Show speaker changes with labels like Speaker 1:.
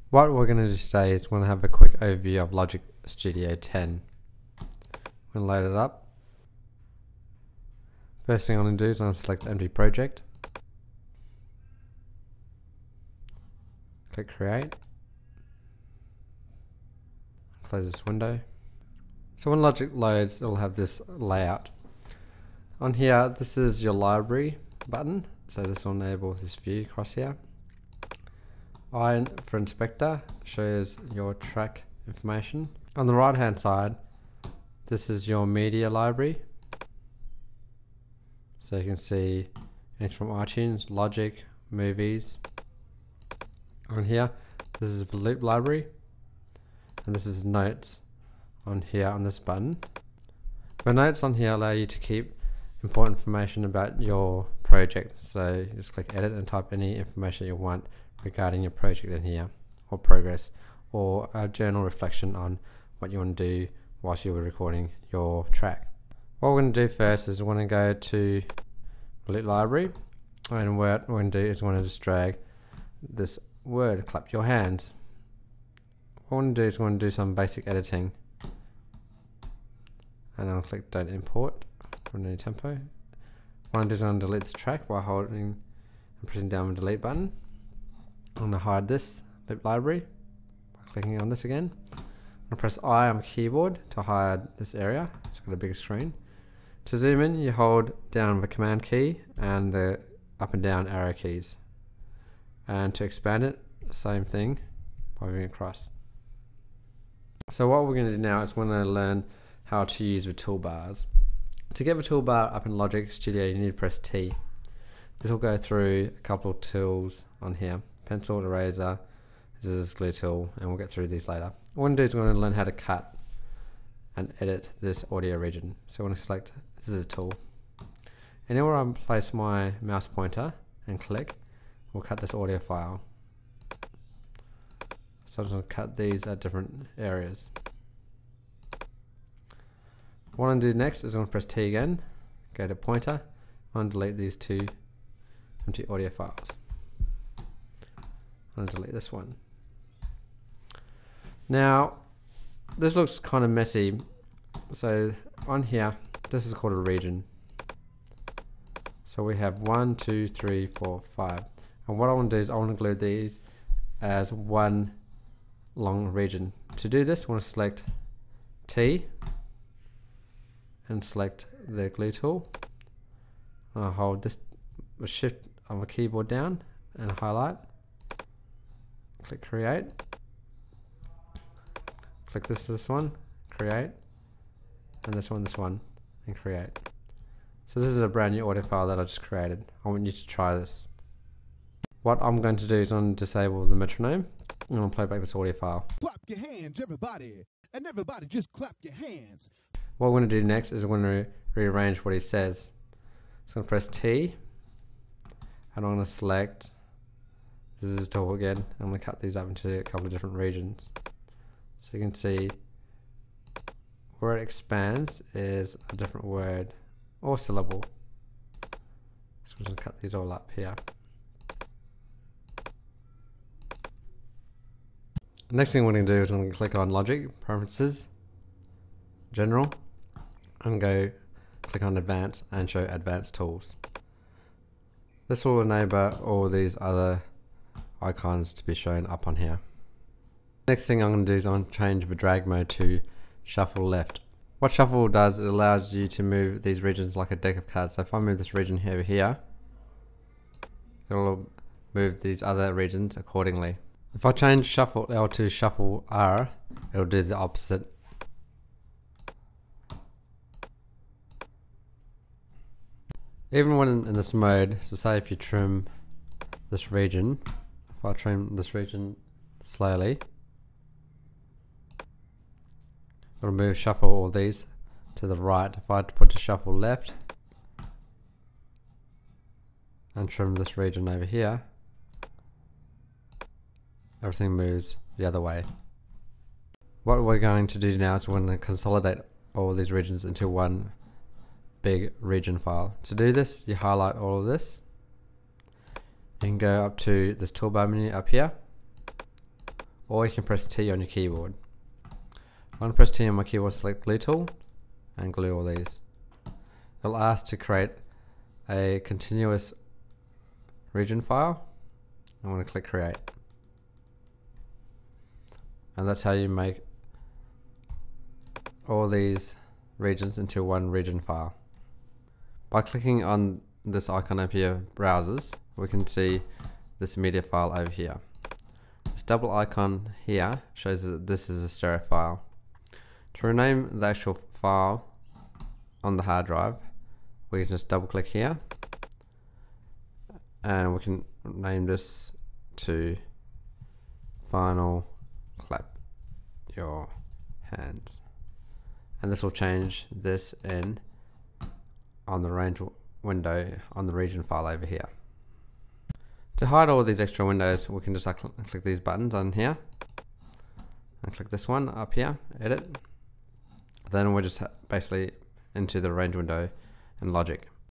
Speaker 1: What we're going to do today is we're going to have a quick overview of Logic Studio 10. We're going to load it up. First thing I'm going to do is I'm going to select Empty Project. Click Create. Close this window. So when Logic loads, it'll have this layout. On here, this is your library button. So this will enable this view across here. I for inspector shows your track information. On the right hand side, this is your media library. So you can see anything from iTunes, Logic, movies. On here, this is the loop library. And this is notes on here on this button. The notes on here allow you to keep important information about your project. So you just click edit and type any information you want regarding your project in here, or progress, or a journal reflection on what you want to do whilst you were recording your track. What we're going to do first is we're going to go to Loop Library, and what we're going to do is we're going to just drag this word, clap your hands. What we're going to do is we're going to do some basic editing, and I'll click Don't Import from any tempo. What I'm going to do is I'm going to delete this track by holding and pressing down the delete button. I'm going to hide this loop library by clicking on this again. I'm going to press I on the keyboard to hide this area. It's got a bigger screen. To zoom in, you hold down the command key and the up and down arrow keys. And to expand it, same thing by moving across. So what we're going to do now is we're going to learn how to use the toolbars. To get the toolbar up in Logic Studio, you need to press T. This will go through a couple of tools on here. Pencil, eraser, scissors, glue tool, and we'll get through these later. What we're going to do is we're going to learn how to cut and edit this audio region. So we're going to select scissors tool. And anywhere I place my mouse pointer and click, we'll cut this audio file. So I'm going to cut these at different areas. What I'm going to do next is I'm going to press T again, go to pointer, I'm going to delete these two empty audio files. I'm going to delete this one. Now, this looks kind of messy. So on here, this is called a region. So we have 1, 2, 3, 4, 5. And what I want to do is I want to glue these as one long region. To do this, I want to select T and select the glue tool. I'll hold this shift on the keyboard down and highlight. Click create. Click this one, create, and this one, and create. So this is a brand new audio file that I just created. I want you to try this. What I'm going to do is I'm going to disable the metronome, and I'll play back this audio file.
Speaker 2: Clap your hands, everybody, and everybody just clap your hands.
Speaker 1: What we're going to do next is we're going to rearrange what he says. So I'm going to press T, and I'm going to select, this is a tool again, I'm going to cut these up into a couple of different regions. So you can see where it expands is a different word or syllable. So I'm going to cut these all up here. Next thing we're going to do is we're going to click on Logic, Preferences, General, and go click on Advanced and show Advanced Tools. This will enable all these other icons to be shown up on here. Next thing I'm going to do is I'm going to change the drag mode to Shuffle Left. What Shuffle does, it allows you to move these regions like a deck of cards. So if I move this region over here, it'll move these other regions accordingly. If I change Shuffle L to Shuffle R, it'll do the opposite. Even when in this mode, so say if you trim this region, if I trim this region slowly, it'll move shuffle all these to the right. If I put to shuffle left and trim this region over here, everything moves the other way. What we're going to do now is we're going to consolidate all these regions into one big region file. To do this, you highlight all of this. You can go up to this toolbar menu up here, or you can press T on your keyboard. I'm going to press T on my keyboard, select glue tool, and glue all these. It'll ask to create a continuous region file. I'm going to click create. And that's how you make all these regions into one region file. By clicking on this icon over here, browsers, we can see this media file over here. This double icon here shows that this is a stereo file. To rename the actual file on the hard drive, we can just double click here and we can name this to Final Clap Your Hands, and this will change this in on the range window on the region file over here. To hide all of these extra windows, we can just click these buttons on here and click this one up here, edit. Then we're just basically into the range window and logic.